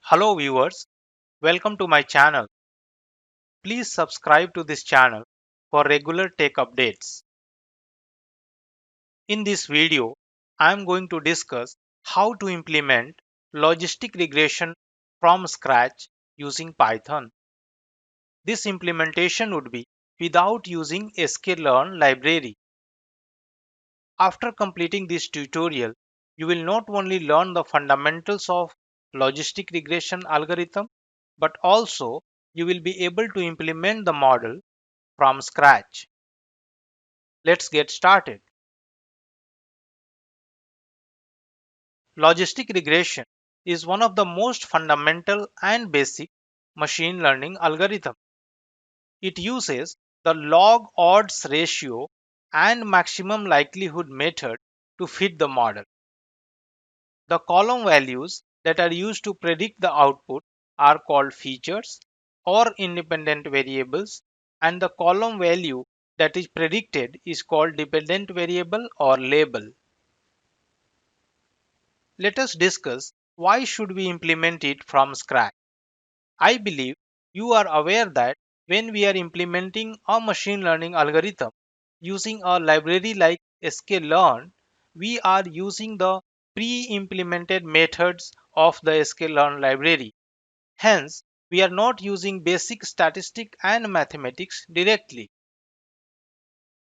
Hello viewers, welcome to my channel. Please subscribe to this channel for regular tech updates. In this video, I am going to discuss how to implement logistic regression from scratch using Python. This implementation would be without using sklearn library. After completing this tutorial, you will not only learn the fundamentals of logistic regression algorithm, but also you will be able to implement the model from scratch. Let's get started. Logistic regression is one of the most fundamental and basic machine learning algorithm. It uses the log odds ratio and maximum likelihood method to fit the model. The column values that are used to predict the output are called features or independent variables, and the column value that is predicted is called dependent variable or label. Let us discuss why should we implement it from scratch. I believe you are aware that when we are implementing a machine learning algorithm using a library like sklearn, we are using the pre-implemented methods of the sklearn library. Hence, we are not using basic statistics and mathematics directly.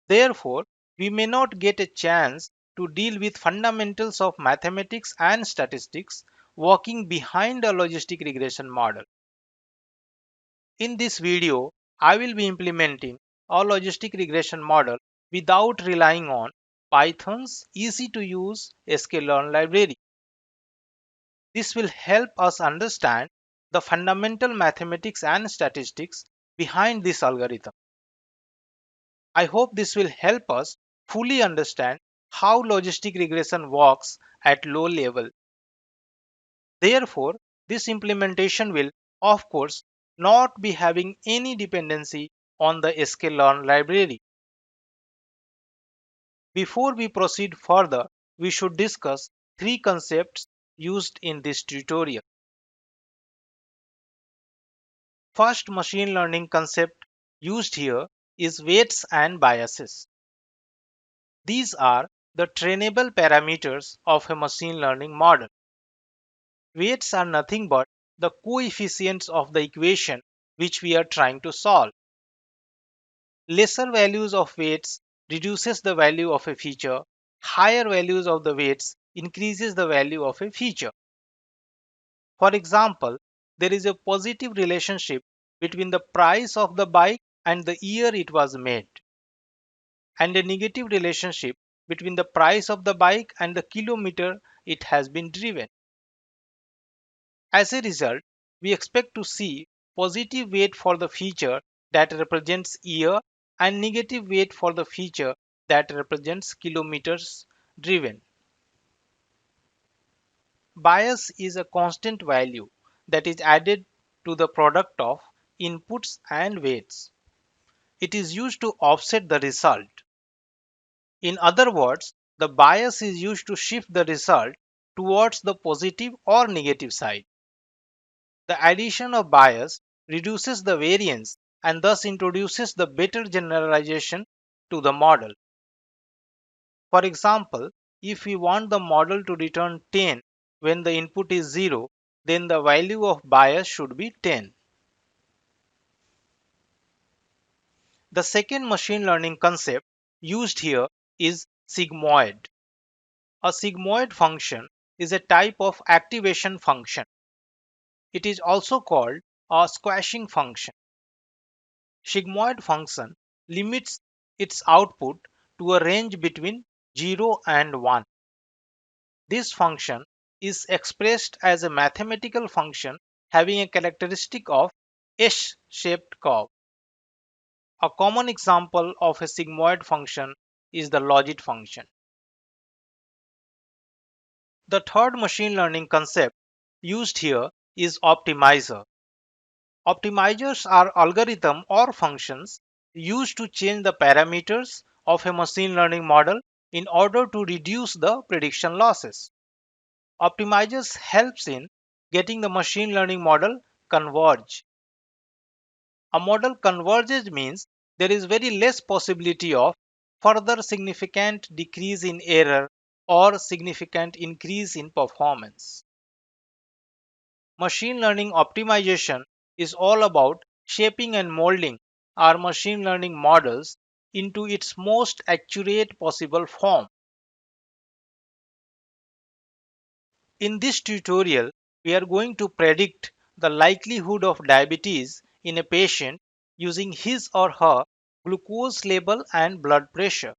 Therefore, we may not get a chance to deal with fundamentals of mathematics and statistics working behind a logistic regression model. In this video, I will be implementing a logistic regression model without relying on Python's easy to use sklearn library. This will help us understand the fundamental mathematics and statistics behind this algorithm. I hope this will help us fully understand how logistic regression works at low level. Therefore, this implementation will, of course, not be having any dependency on the sklearn library. Before we proceed further, we should discuss three concepts used in this tutorial. First machine learning concept used here is weights and biases. These are the trainable parameters of a machine learning model. Weights are nothing but the coefficients of the equation which we are trying to solve. Lesser values of weights reduces the value of a feature. Higher values of the weights increases the value of a feature. For example, there is a positive relationship between the price of the bike and the year it was made, and a negative relationship between the price of the bike and the kilometer it has been driven. As a result, we expect to see positive weight for the feature that represents year and negative weight for the feature that represents kilometers driven. Bias is a constant value that is added to the product of inputs and weights. It is used to offset the result. In other words, the bias is used to shift the result towards the positive or negative side. The addition of bias reduces the variance and thus introduces the better generalization to the model. For example, if we want the model to return 10 when the input is 0, then the value of bias should be 10. The second machine learning concept used here is sigmoid. A sigmoid function is a type of activation function. It is also called a squashing function. Sigmoid function limits its output to a range between 0 and 1. This function is expressed as a mathematical function having a characteristic of S-shaped curve. A common example of a sigmoid function is the logit function. The third machine learning concept used here is optimizer. Optimizers are algorithms or functions used to change the parameters of a machine learning model in order to reduce the prediction losses. Optimizers helps in getting the machine learning model converge. A model converges means there is very less possibility of further significant decrease in error or significant increase in performance. Machine learning optimization is all about shaping and molding our machine learning models into its most accurate possible form. In this tutorial, we are going to predict the likelihood of diabetes in a patient using his or her glucose level and blood pressure.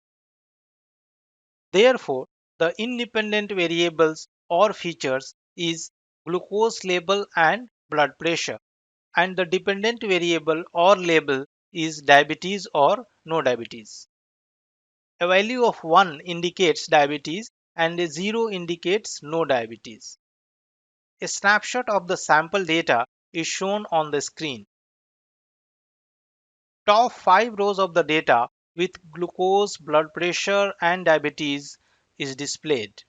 Therefore, the independent variables or features is glucose level and blood pressure, and the dependent variable or label is diabetes or no diabetes. A value of 1 indicates diabetes and a 0 indicates no diabetes. A snapshot of the sample data is shown on the screen. Top 5 rows of the data with glucose, blood pressure, and diabetes is displayed.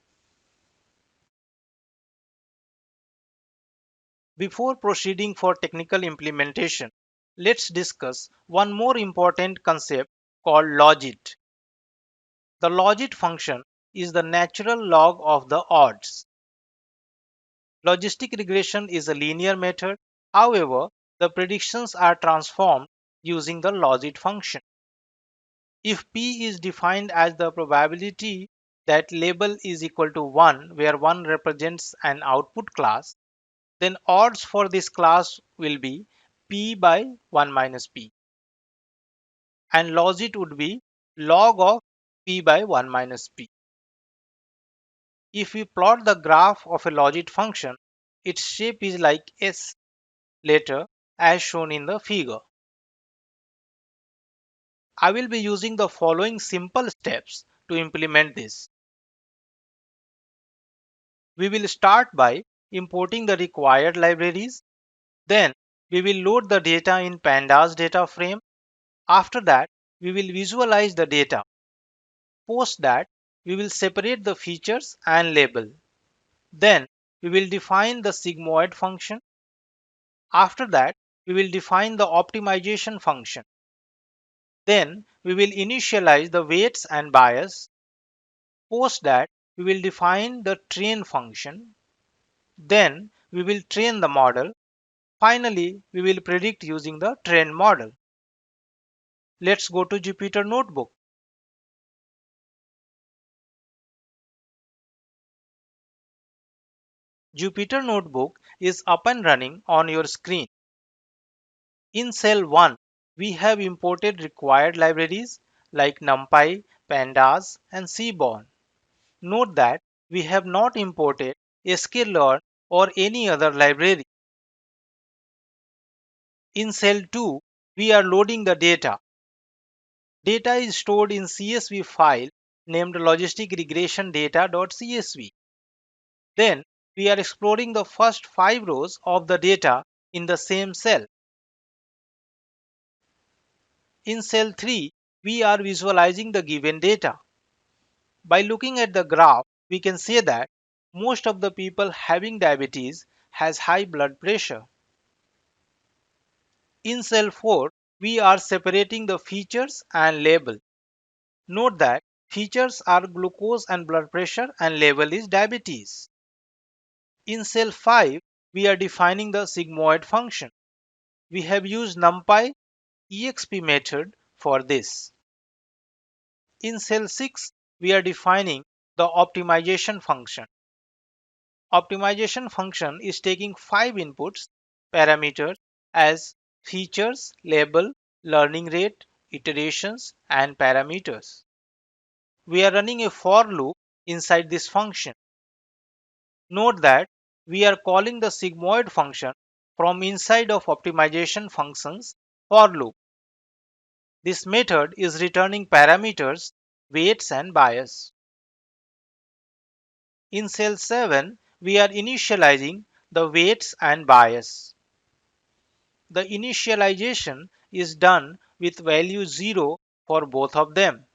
Before proceeding for technical implementation, let's discuss one more important concept called logit. The logit function is the natural log of the odds. Logistic regression is a linear method. However, the predictions are transformed using the logit function. If P is defined as the probability that label is equal to 1, where 1 represents an output class, then odds for this class will be P by 1 minus P. And logit would be log of P by 1 minus P. If we plot the graph of a logit function, its shape is like S letter as shown in the figure. I will be using the following simple steps to implement this. We will start by importing the required libraries. Then we will load the data in pandas data frame. After that, we will visualize the data. Post that, we will separate the features and label. Then we will define the sigmoid function. After that, we will define the optimization function. Then we will initialize the weights and bias. Post that, we will define the train function. Then we will train the model. Finally, we will predict using the trained model. Let's go to Jupyter Notebook. Jupyter Notebook is up and running on your screen. In cell 1, we have imported required libraries like NumPy, Pandas, and Seaborn. Note that we have not imported sklearn or any other library. In cell 2, we are loading the data. Data is stored in CSV file named logisticregression.data.csv. Then we are exploring the first 5 rows of the data in the same cell. In cell 3, we are visualizing the given data. By looking at the graph, we can say that most of the people having diabetes has high blood pressure. In cell 4, we are separating the features and label. Note that features are glucose and blood pressure and label is diabetes. In cell 5, we are defining the sigmoid function. We have used NumPy exp method for this. In cell 6, we are defining the optimization function. Optimization function is taking 5 inputs parameters as features, label, learning rate, iterations, and parameters. We are running a for loop inside this function. Note that we are calling the sigmoid function from inside of optimization function's for loop. This method is returning parameters, weights, and bias. In cell 7, we are initializing the weights and bias. The initialization is done with value 0 for both of them.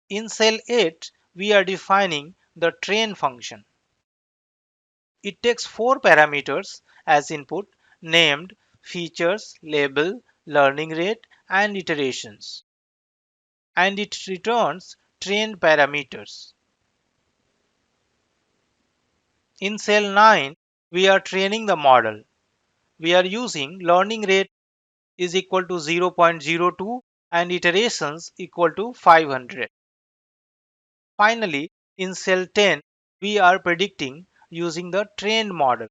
In cell 8, we are defining the train function. It takes four parameters as input named features, label, learning rate, and iterations, and it returns trained parameters. In cell 9, we are training the model. We are using learning rate is equal to 0.02 and iterations equal to 500. Finally, in cell 10, we are predicting using the trained model.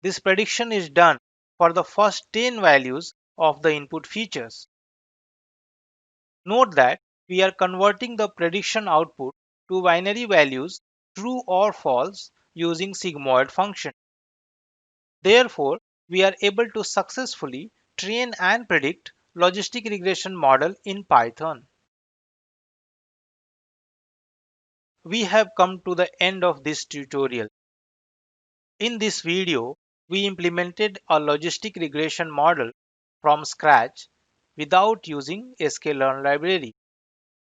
This prediction is done for the first 10 values of the input features. Note that we are converting the prediction output to binary values true or false using sigmoid function. Therefore, we are able to successfully train and predict logistic regression model in Python. We have come to the end of this tutorial. In this video, we implemented a logistic regression model from scratch without using sklearn library.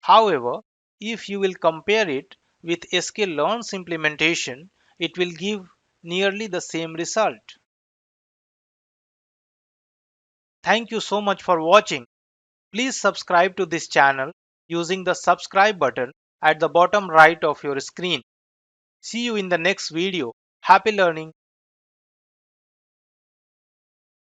However, if you will compare it with sklearn's implementation, it will give nearly the same result. Thank you so much for watching. Please subscribe to this channel using the subscribe button at the bottom right of your screen. See you in the next video. Happy learning!